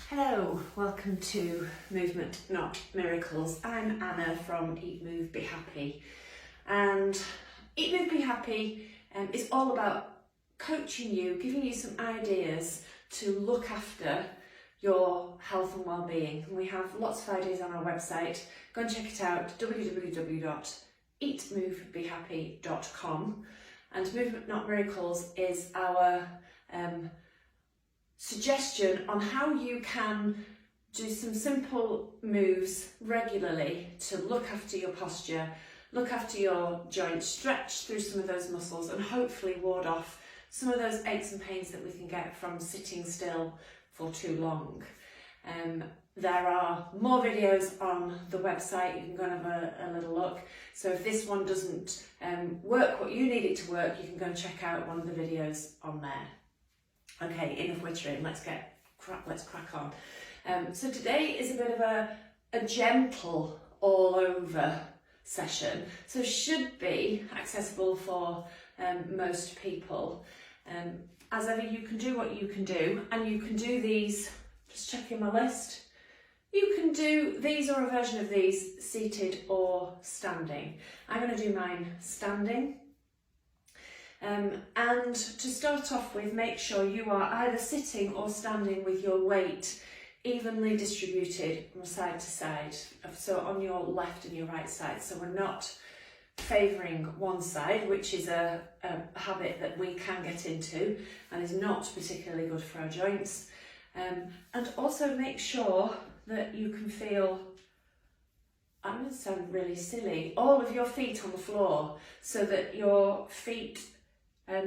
Hello, welcome to Movement Not Miracles. I'm Anna from Eat Move Be Happy, and Eat Move Be Happy is all about coaching you, giving you some ideas to look after your health and well-being. And we have lots of ideas on our website. Go and check it out, www.eatmovebehappy.com. And Movement Not Miracles is our suggestion on how you can do some simple moves regularly to look after your posture, look after your joints, stretch through some of those muscles, and hopefully ward off some of those aches and pains that we can get from sitting still for too long. There are more videos on the website. You can go and have a little look. So if this one doesn't work what you need it to work, you can go and check out one of the videos on there. Okay, enough wittering, let's crack on. So today is a bit of a gentle all over session, so should be accessible for most people. As ever, you can do what you can do, and you can do these, just checking my list, you can do these or a version of these seated or standing. I'm going to do mine standing. And to start off with, make sure you are either sitting or standing with your weight evenly distributed from side to side, so on your left and your right side. So we're not favouring one side, which is a habit that we can get into and is not particularly good for our joints. And also make sure that you can feel, I'm going to sound really silly, all of your feet on the floor, so that your feet,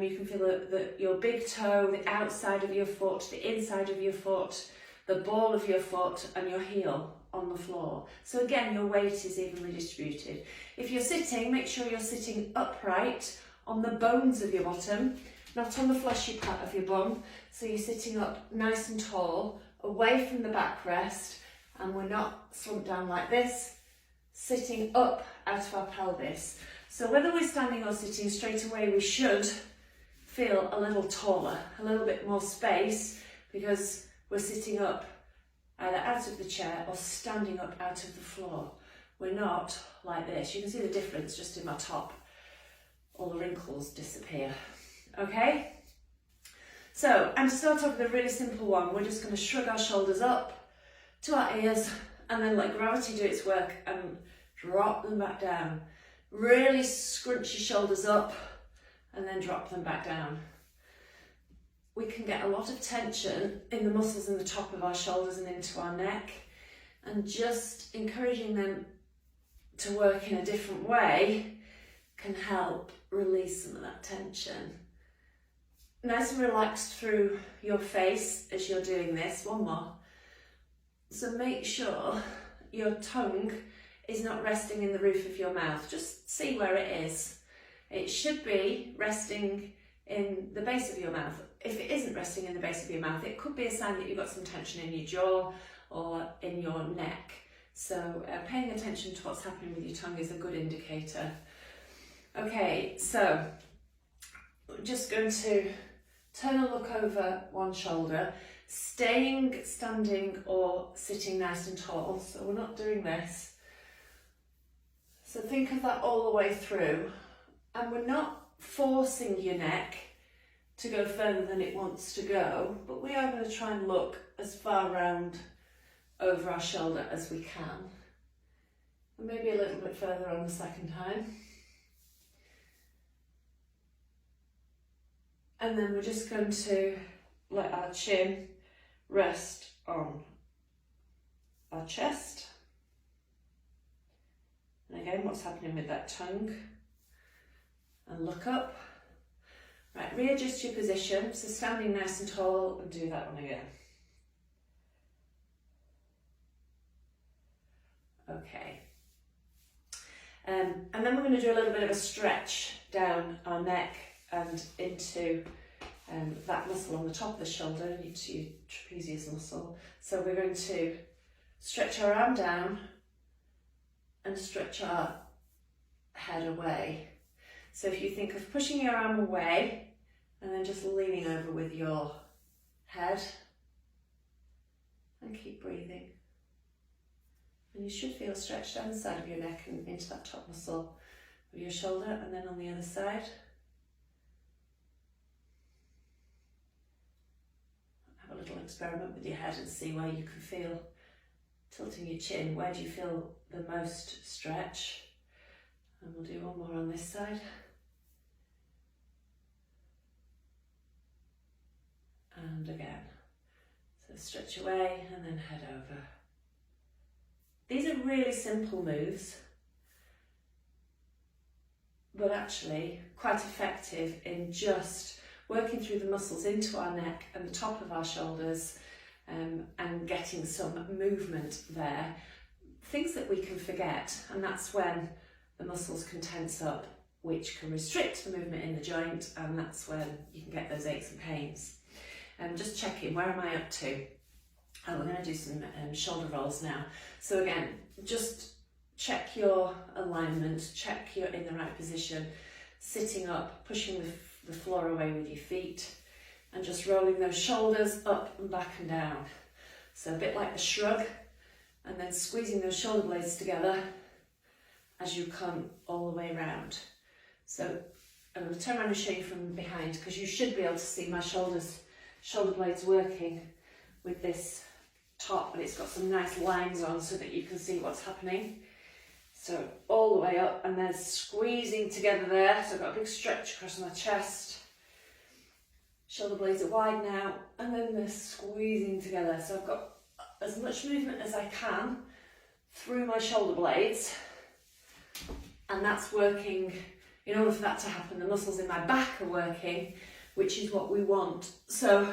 you can feel that your big toe, the outside of your foot, the inside of your foot, the ball of your foot and your heel on the floor. So again, your weight is evenly distributed. If you're sitting, make sure you're sitting upright on the bones of your bottom, not on the fleshy part of your bum. So you're sitting up nice and tall, away from the backrest, and we're not slumped down like this, sitting up out of our pelvis. So whether we're standing or sitting, straight away we should feel a little taller, a little bit more space, because we're sitting up either out of the chair or standing up out of the floor. We're not like this. You can see the difference just in my top. All the wrinkles disappear. Okay? So, and to start off with a really simple one, we're just going to shrug our shoulders up to our ears and then let gravity do its work and drop them back down. Really scrunch your shoulders up and then drop them back down. We can get a lot of tension in the muscles in the top of our shoulders and into our neck, and just encouraging them to work in a different way can help release some of that tension. Nice and relaxed through your face as you're doing this. One more. So make sure your tongue is not resting in the roof of your mouth. Just see where it is. It should be resting in the base of your mouth. If it isn't resting in the base of your mouth, it could be a sign that you've got some tension in your jaw or in your neck. So paying attention to what's happening with your tongue is a good indicator. Okay, so we're just going to turn and look over one shoulder, staying standing or sitting nice and tall. So we're not doing this. So think of that all the way through. And we're not forcing your neck to go further than it wants to go, but we are going to try and look as far round over our shoulder as we can. And maybe a little bit further on the second time. And then we're just going to let our chin rest on our chest. And again, what's happening with that tongue? And look up. Right, readjust your position, so standing nice and tall, and do that one again. Okay. And then we're going to do a little bit of a stretch down our neck and into that muscle on the top of the shoulder, into your trapezius muscle. So we're going to stretch our arm down and stretch our head away. So if you think of pushing your arm away and then just leaning over with your head and breathing. And you should feel stretched down the side of your neck and into that top muscle of your shoulder, and then on the other side. Have a little experiment with your head and see where you can feel tilting your chin. Where do you feel the most stretch? And we'll do one more on this side. And again. So stretch away and then head over. These are really simple moves, but actually quite effective in just working through the muscles into our neck and the top of our shoulders, and getting some movement there. Things that we can forget, and that's when the muscles can tense up, which can restrict the movement in the joint, and that's when you can get those aches and pains. Just checking, where am I up to? Oh, we're going to do some shoulder rolls now. So again, just check your alignment, check you're in the right position, sitting up, pushing the floor away with your feet, and just rolling those shoulders up and back and down. So a bit like the shrug, and then squeezing those shoulder blades together as you come all the way around. So I'm going to turn around and show you from behind, because you should be able to see my shoulder blades working with this top, and it's got some nice lines on so that you can see what's happening. So all the way up, and then squeezing together there. So I've got a big stretch across my chest. Shoulder blades are wide now, and then they're squeezing together. So I've got as much movement as I can through my shoulder blades, and that's working. In order for that to happen, the muscles in my back are working, which is what we want. So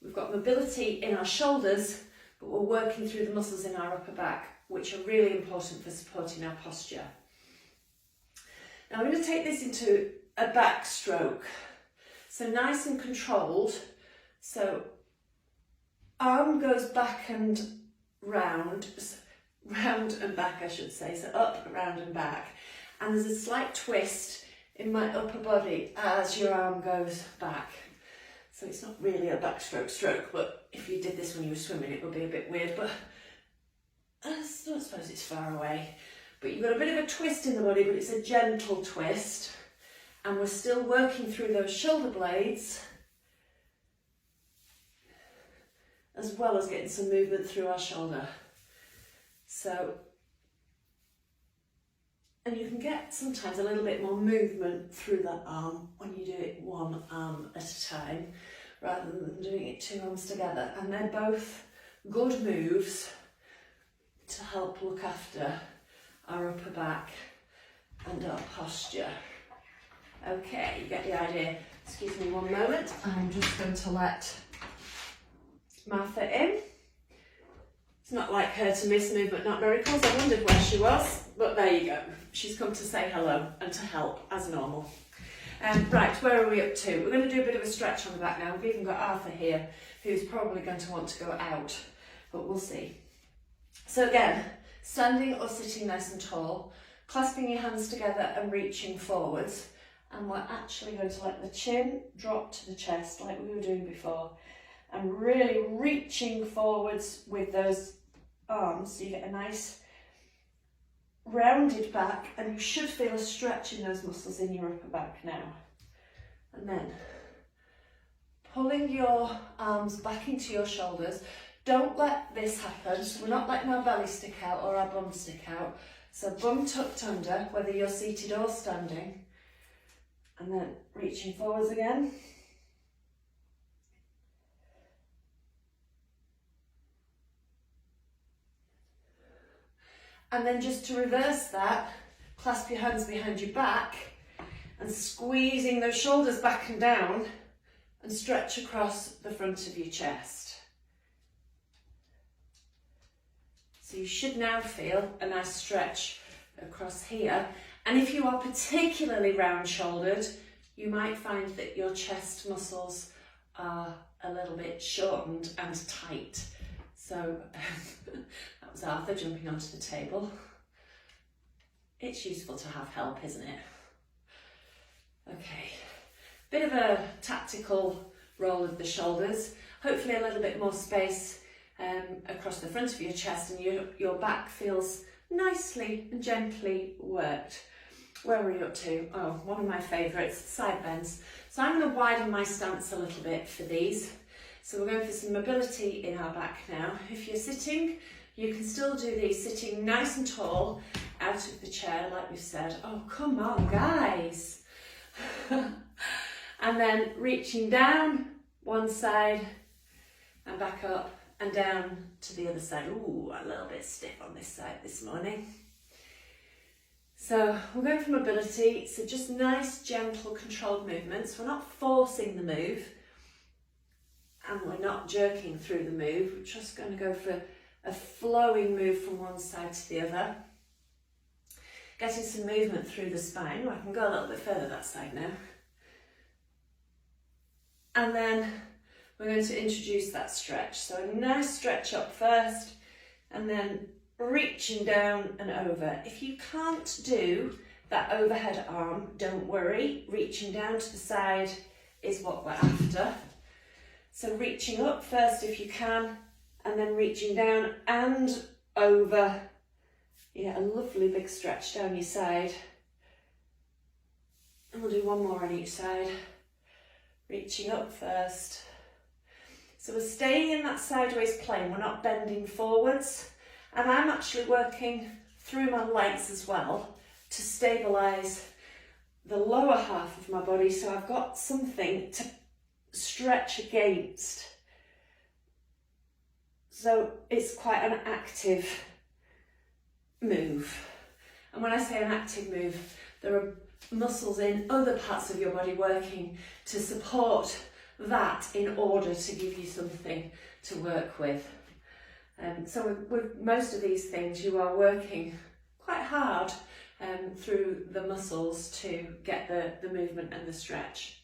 we've got mobility in our shoulders, but we're working through the muscles in our upper back, which are really important for supporting our posture. Now I'm going to take this into a back stroke. So nice and controlled. So arm goes back and round and back, I should say. So up, round and back. And there's a slight twist in my upper body as your arm goes back. So it's not really a backstroke stroke, but if you did this when you were swimming, it would be a bit weird, but I suppose it's far away. But you've got a bit of a twist in the body, but it's a gentle twist. And we're still working through those shoulder blades, as well as getting some movement through our shoulder. So, and you can get sometimes a little bit more movement through that arm when you do it one arm at a time, rather than doing it two arms together. And they're both good moves to help look after our upper back and our posture. Okay, you get the idea. Excuse me one moment. I'm just going to let Martha in. It's not like her to miss Movement Not Miracles. I wondered where she was, but there you go. She's come to say hello and to help, as normal. Right, where are we up to? We're going to do a bit of a stretch on the back now. We've even got Arthur here, who's probably going to want to go out, but we'll see. So again, standing or sitting nice and tall, clasping your hands together and reaching forwards. And we're actually going to let the chin drop to the chest like we were doing before, and really reaching forwards with those arms so you get a nice rounded back, and you should feel a stretch in those muscles in your upper back now. And then pulling your arms back into your shoulders. Don't let this happen. So we're not letting our belly stick out or our bum stick out. So bum tucked under, whether you're seated or standing. And then reaching forwards again. And then just to reverse that, clasp your hands behind your back and squeezing those shoulders back and down and stretch across the front of your chest. So you should now feel a nice stretch across here. And if you are particularly round-shouldered, you might find that your chest muscles are a little bit shortened and tight. So that was Arthur jumping onto the table. It's useful to have help, isn't it? Okay, bit of a tactical roll of the shoulders. Hopefully a little bit more space across the front of your chest, and your back feels nicely and gently worked. Where are we up to? Oh, one of my favourites, side bends. So I'm going to widen my stance a little bit for these. So we're going for some mobility in our back now. If you're sitting, you can still do these sitting nice and tall out of the chair, like we've said. Oh, come on, guys. And then reaching down one side and back up and down to the other side. Ooh, a little bit stiff on this side this morning. So we're going for mobility, so just nice, gentle, controlled movements. We're not forcing the move and we're not jerking through the move. We're just going to go for a flowing move from one side to the other. Getting some movement through the spine. Oh, I can go a little bit further that side now. And then we're going to introduce that stretch. So a nice stretch up first and then reaching down and over. If you can't do that overhead arm, don't worry. Reaching down to the side is what we're after. So reaching up first if you can, and then reaching down and over. Yeah, a lovely big stretch down your side. And we'll do one more on each side. Reaching up first. So we're staying in that sideways plane, we're not bending forwards. And I'm actually working through my legs as well to stabilise the lower half of my body, so I've got something to stretch against. So it's quite an active move. And when I say an active move, there are muscles in other parts of your body working to support that in order to give you something to work with. So with most of these things, you are working quite hard through the muscles to get the movement and the stretch.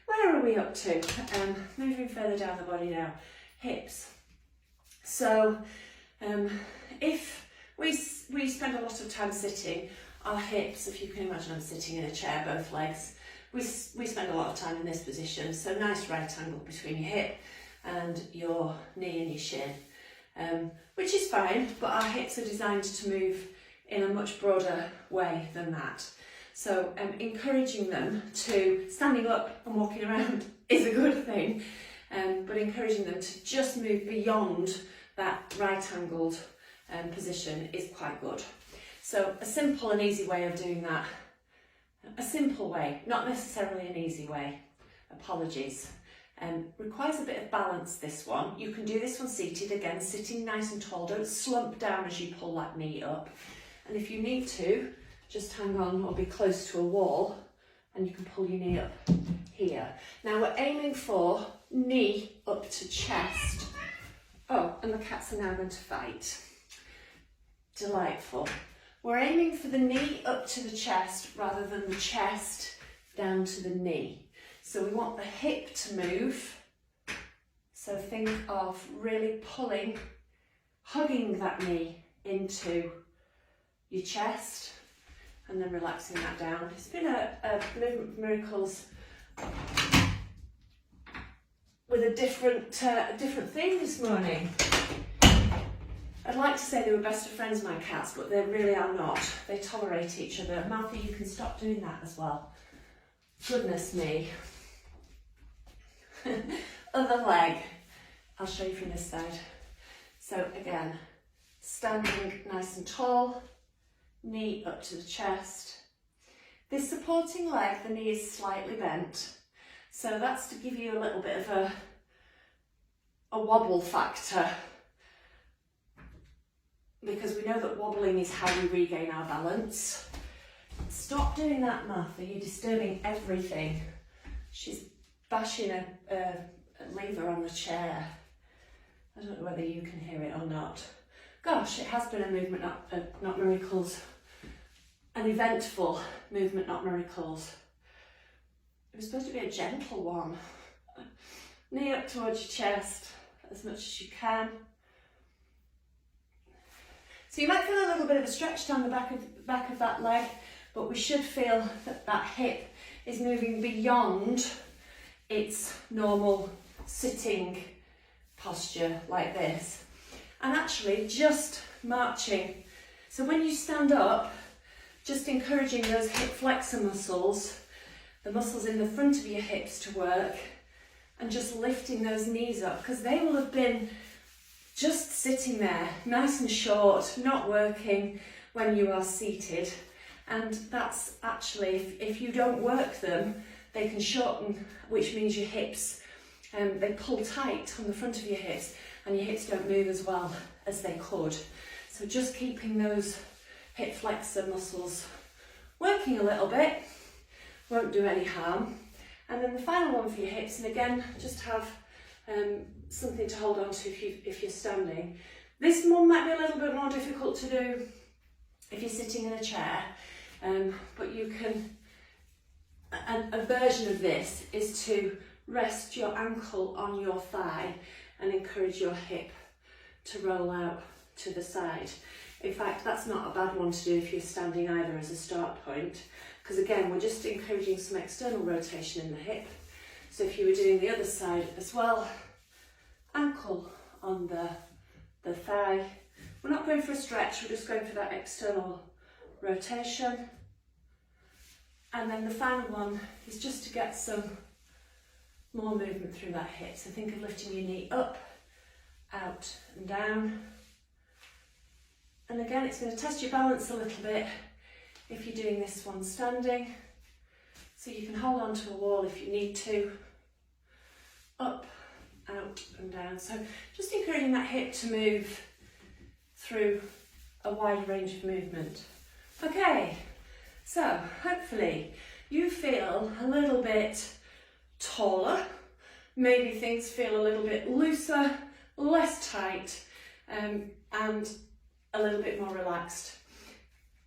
Where are we up to? Moving further down the body now, hips. So if we spend a lot of time sitting, our hips, if you can imagine I'm sitting in a chair, both legs, we spend a lot of time in this position. So nice right angle between your hip and your knee and your shin. Which is fine, but our hips are designed to move in a much broader way than that. So encouraging them to, standing up and walking around is a good thing, but encouraging them to just move beyond that right-angled position is quite good. So a simple and easy way of doing that, a simple way, not necessarily an easy way, apologies. Requires a bit of balance, this one. You can do this one seated, again, sitting nice and tall. Don't slump down as you pull that knee up. And if you need to, just hang on or be close to a wall and you can pull your knee up here. Now we're aiming for knee up to chest. Oh, and the cats are now going to fight. Delightful. We're aiming for the knee up to the chest rather than the chest down to the knee. So we want the hip to move. So think of really pulling, hugging that knee into your chest and then relaxing that down. It's been a Movement for Miracles with a different theme this morning. I'd like to say they were best of friends, my cats, but they really are not. They tolerate each other. Martha, you can stop doing that as well. Goodness me. Other leg. I'll show you from this side. So again, standing nice and tall, knee up to the chest. This supporting leg, the knee is slightly bent. So that's to give you a little bit of a wobble factor, because we know that wobbling is how we regain our balance. Stop doing that, Martha, you're disturbing everything. She's bashing a lever on the chair. I don't know whether you can hear it or not. Gosh, it has been a Movement Not Miracles, an eventful Movement Not Miracles. It was supposed to be a gentle one. Knee up towards your chest as much as you can. So you might feel a little bit of a stretch down the back of that leg, but we should feel that that hip is moving beyond its normal sitting posture like this. and actually just marching. So when you stand up, just encouraging those hip flexor muscles, the muscles in the front of your hips to work, and just lifting those knees up, because they will have been just sitting there, nice and short, not working when you are seated. And that's actually, if you don't work them, they can shorten, which means your hips, they pull tight on the front of your hips, and your hips don't move as well as they could. So just keeping those hip flexor muscles working a little bit won't do any harm. And then the final one for your hips, and again, just have something to hold on to if you're standing. This one might be a little bit more difficult to do if you're sitting in a chair, but you can, a version of this is to rest your ankle on your thigh and encourage your hip to roll out to the side. In fact, that's not a bad one to do if you're standing either as a start point, because again, we're just encouraging some external rotation in the hip. So if you were doing the other side as well, ankle on the thigh. We're not going for a stretch, we're just going for that external rotation. And then the final one is just to get some more movement through that hip. So think of lifting your knee up, out and down. And again, it's going to test your balance a little bit if you're doing this one standing. So you can hold on to a wall if you need to. Up, out and down. So just encouraging that hip to move through a wide range of movement. Okay, so hopefully you feel a little bit taller. Maybe things feel a little bit looser, less tight, and a little bit more relaxed.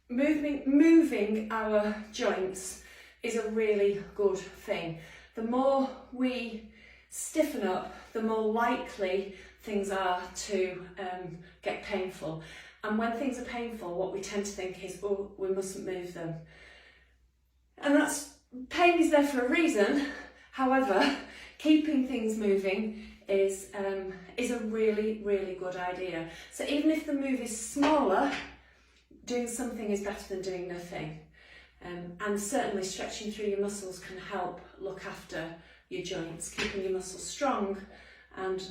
Moving our joints is a really good thing. The more we stiffen up, the more likely things are to get painful. And when things are painful, what we tend to think is, oh, we mustn't move them. And pain is there for a reason. However, keeping things moving is a really, really good idea. So even if the move is smaller, doing something is better than doing nothing. And certainly stretching through your muscles can help look after your joints. Keeping your muscles strong and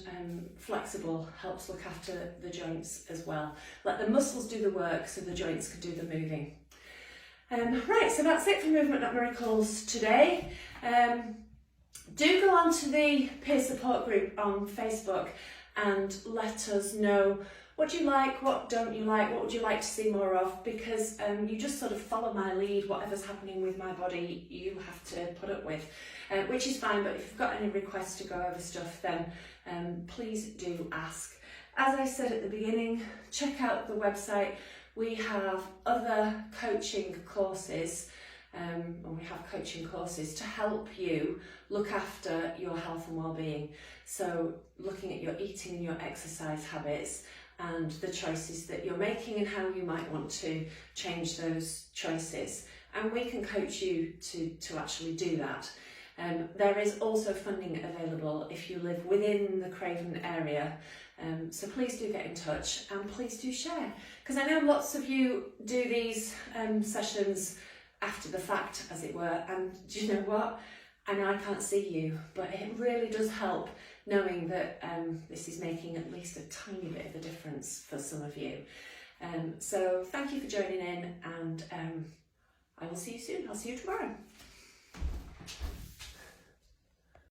flexible helps look after the joints as well. Let the muscles do the work so the joints can do the moving. Right, so that's it for Movement Not Miracles today. Do go on to the peer support group on Facebook and let us know what do you like, what don't you like, what would you like to see more of, because you just sort of follow my lead. Whatever's happening with my body, you have to put up with, which is fine. But if you've got any requests to go over stuff, then please do ask. As I said at the beginning, check out the website. We have other coaching courses, and we have coaching courses to help you look after your health and well-being. So looking at your eating and your exercise habits and the choices that you're making and how you might want to change those choices. And we can coach you to actually do that. There is also funding available if you live within the Craven area. So please do get in touch and please do share. Because I know lots of you do these sessions after the fact, as it were, and do you know what? I know I can't see you, but it really does help knowing that this is making at least a tiny bit of a difference for some of you. So thank you for joining in, and I will see you soon. I'll see you tomorrow.